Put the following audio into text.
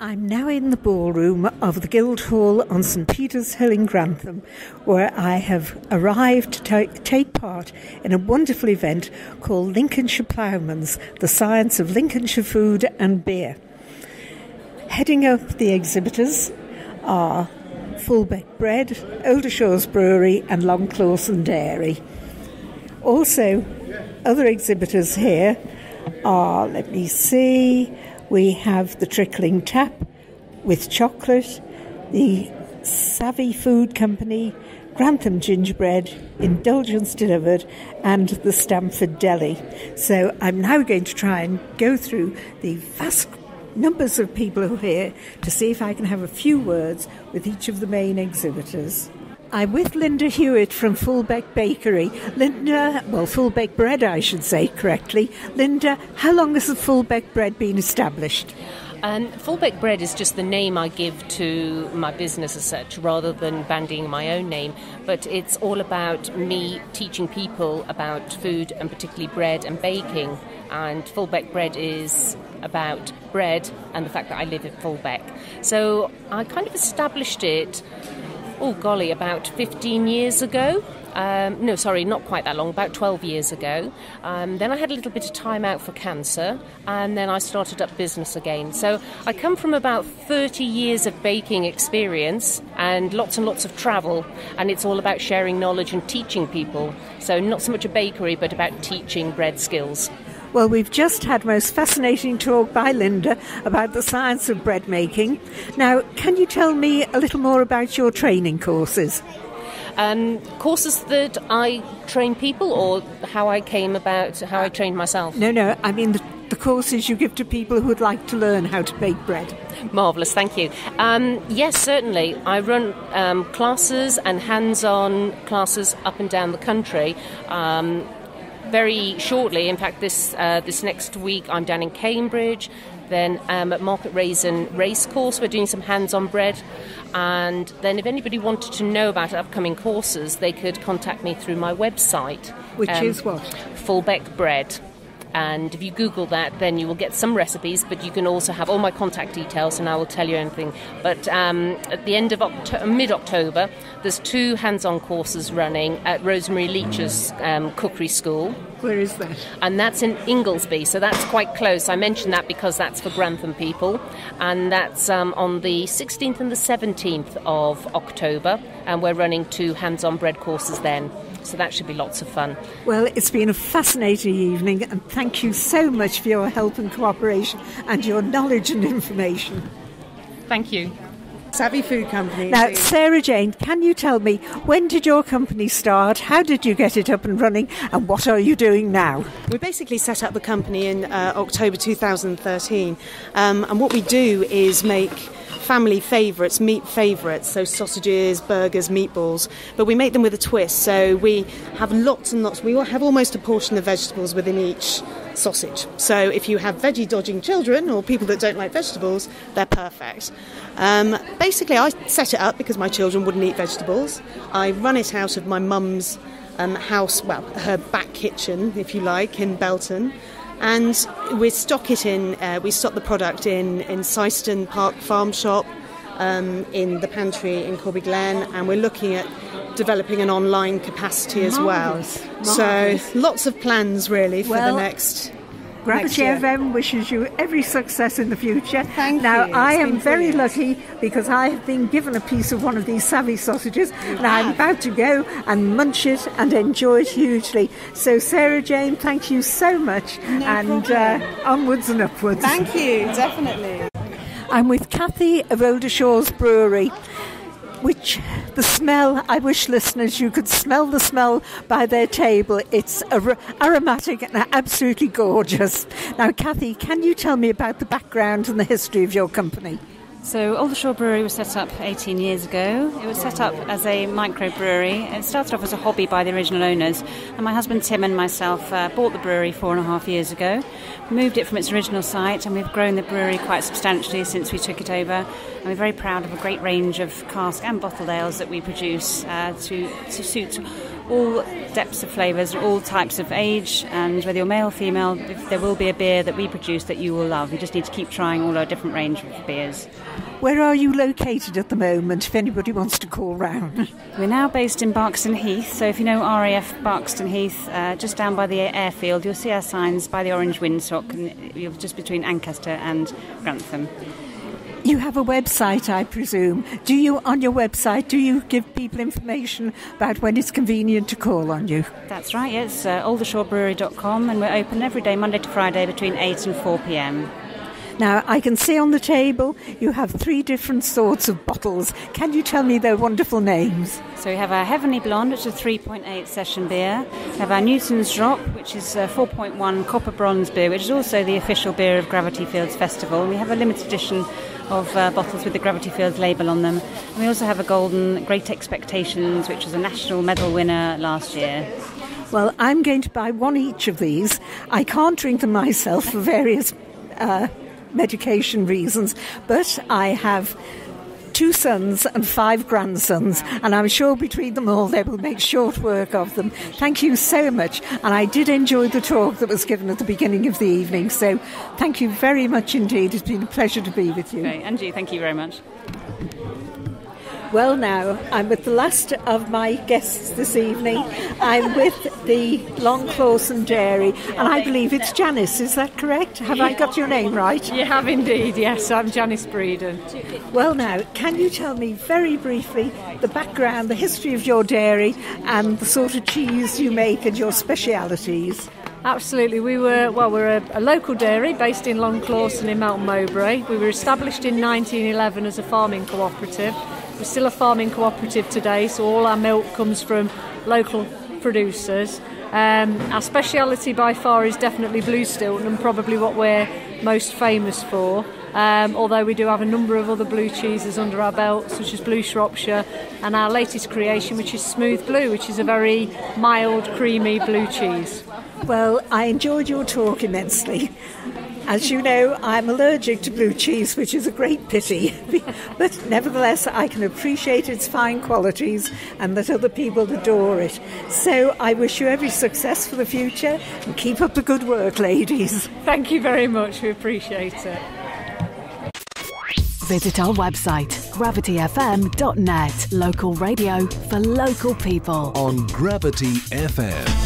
I'm now in the ballroom of the Guildhall on St Peter's Hill in Grantham, where I have arrived to take part in a wonderful event called Lincolnshire Ploughmans, the Science of Lincolnshire Food and Beer. Heading up the exhibitors are Fullbeck Bread, Oldershaws Brewery and Long Clawson Dairy. Also, other exhibitors here are, let me see, we have the Trickling Tap with chocolate, the Savvy Food Company, Grantham Gingerbread, Indulgence Delivered, and the Stamford Deli. So I'm now going to try and go through the vast numbers of people who are here to see if I can have a few words with each of the main exhibitors. I'm with Linda Hewitt from Fullbeck Bakery. Fullbeck Bread, I should say correctly. Linda, how long has the Fullbeck Bread been established? Fullbeck Bread is just the name I give to my business as such, rather than bandying my own name. But it's all about me teaching people about food, and particularly bread and baking. And Fullbeck Bread is about bread and the fact that I live in Fullbeck. So I kind of established it, about 15 years ago. Not quite that long, about 12 years ago. Then I had a little bit of time out for cancer, and then I started up business again. So I come from about 30 years of baking experience and lots of travel, and it's all about sharing knowledge and teaching people. So not so much a bakery, but about teaching bread skills. Well, we've just had most fascinating talk by Linda about the science of bread making. Now, can you tell me a little more about your training courses? Courses that I train people, or how I trained myself? No, I mean the courses you give to people who would like to learn how to bake bread. Marvellous, thank you. Yes, certainly. I run classes and hands-on classes up and down the country. Very shortly, in fact, this next week I'm down in Cambridge. Then at Market Raisin Racecourse we're doing some hands-on bread. And then if anybody wanted to know about upcoming courses, they could contact me through my website. Which is what? Fullbeck Bread. And if you Google that, then you will get some recipes, but you can also have all my contact details and I will tell you anything. But at the end of mid-October, there's 2 hands-on courses running at Rosemary Leach's cookery school. Where is that? And that's in Inglesby, so that's quite close. I mentioned that because that's for Grantham people. And that's on the 16th and the 17th of October, and we're running 2 hands-on bread courses then. So that should be lots of fun. Well, it's been a fascinating evening, and thank you so much for your help and cooperation and your knowledge and information. Thank you. Savvy Food Company. Now, Sarah Jane, can you tell me, when did your company start? How did you get it up and running? And what are you doing now? We basically set up the company in October 2013. And what we do is make family favourites, meat favourites, so sausages, burgers, meatballs, but we make them with a twist. So we have lots and lots. We have almost a portion of vegetables within each sausage. So if you have veggie dodging children or people that don't like vegetables, they're perfect. Basically, I set it up because my children wouldn't eat vegetables. I run it out of my mum's house, well, her back kitchen, if you like, in Belton. And we stock the product in Syston Park Farm Shop, in the pantry in Corby Glen, and we're looking at developing an online capacity as Marvellous. well. So lots of plans really for the next Gravity FM wishes you every success in the future. Thank now, you. I am very lucky because I have been given a piece of one of these Savvy sausages and I'm about to go and munch it and enjoy it hugely. So, Sarah Jane, thank you so much. Onwards and upwards. Thank you, definitely. I'm with Kathy of Oldershaws Brewery, which the smell, I wish listeners you could smell the smell by their table. It's aromatic and absolutely gorgeous. Now, Kathy, can you tell me about the background and the history of your company? So Aldershaw Brewery was set up 18 years ago. It was set up as a microbrewery. It started off as a hobby by the original owners. And my husband Tim and myself bought the brewery 4.5 years ago, moved it from its original site, and we've grown the brewery quite substantially since we took it over. And we're very proud of a great range of cask and bottled ales that we produce to suit all depths of flavours, all types of age, and whether you're male or female, there will be a beer that we produce that you will love. You just need to keep trying all our different range of beers. Where are you located at the moment, if anybody wants to call round? We're now based in Barkston Heath, so if you know RAF Barkston Heath, just down by the airfield, you'll see our signs by the orange windsock, and you're just between Ancaster and Grantham. You have a website, I presume. On your website, do you give people information about when it's convenient to call on you? That's right, yes, aldershawbrewery.com, and we're open every day, Monday to Friday, between 8 and 4 p.m. Now, I can see on the table you have 3 different sorts of bottles. Can you tell me their wonderful names? So we have our Heavenly Blonde, which is a 3.8 session beer. We have our Newton's Drop, which is a 4.1 copper bronze beer, which is also the official beer of Gravity Fields Festival. And we have a limited edition of bottles with the Gravity Fields label on them. And we also have a golden Great Expectations, which was a national medal winner last year. Well, I'm going to buy one each of these. I can't drink them myself for various medication reasons, but I have 2 sons and 5 grandsons, and I'm sure between them all they will make short work of them. Thank you so much, and I did enjoy the talk that was given at the beginning of the evening, so thank you very much indeed. It's been a pleasure to be with you. Okay, and you, thank you very much. Well, now, I'm with the last of my guests this evening. I'm with the Long Clawson Dairy, and I believe it's Janice, is that correct? Have I got your name right? You have indeed, yes. I'm Janice Breeden. Well, now, can you tell me very briefly the background, the history of your dairy, and the sort of cheese you make and your specialities? Absolutely. We're a local dairy based in Long Clawson in Melton Mowbray. We were established in 1911 as a farming cooperative. We're still a farming cooperative today, so all our milk comes from local producers. Our speciality by far is definitely Blue Stilton, and probably what we're most famous for. Although we do have a number of other blue cheeses under our belt, such as Blue Shropshire, and our latest creation, which is Smooth Blue, which is a very mild, creamy blue cheese. Well, I enjoyed your talk immensely. As you know, I'm allergic to blue cheese, which is a great pity. But nevertheless, I can appreciate its fine qualities and that other people adore it. So I wish you every success for the future and keep up the good work, ladies. Thank you very much. We appreciate it. Visit our website, gravityfm.net. Local radio for local people. On Gravity FM.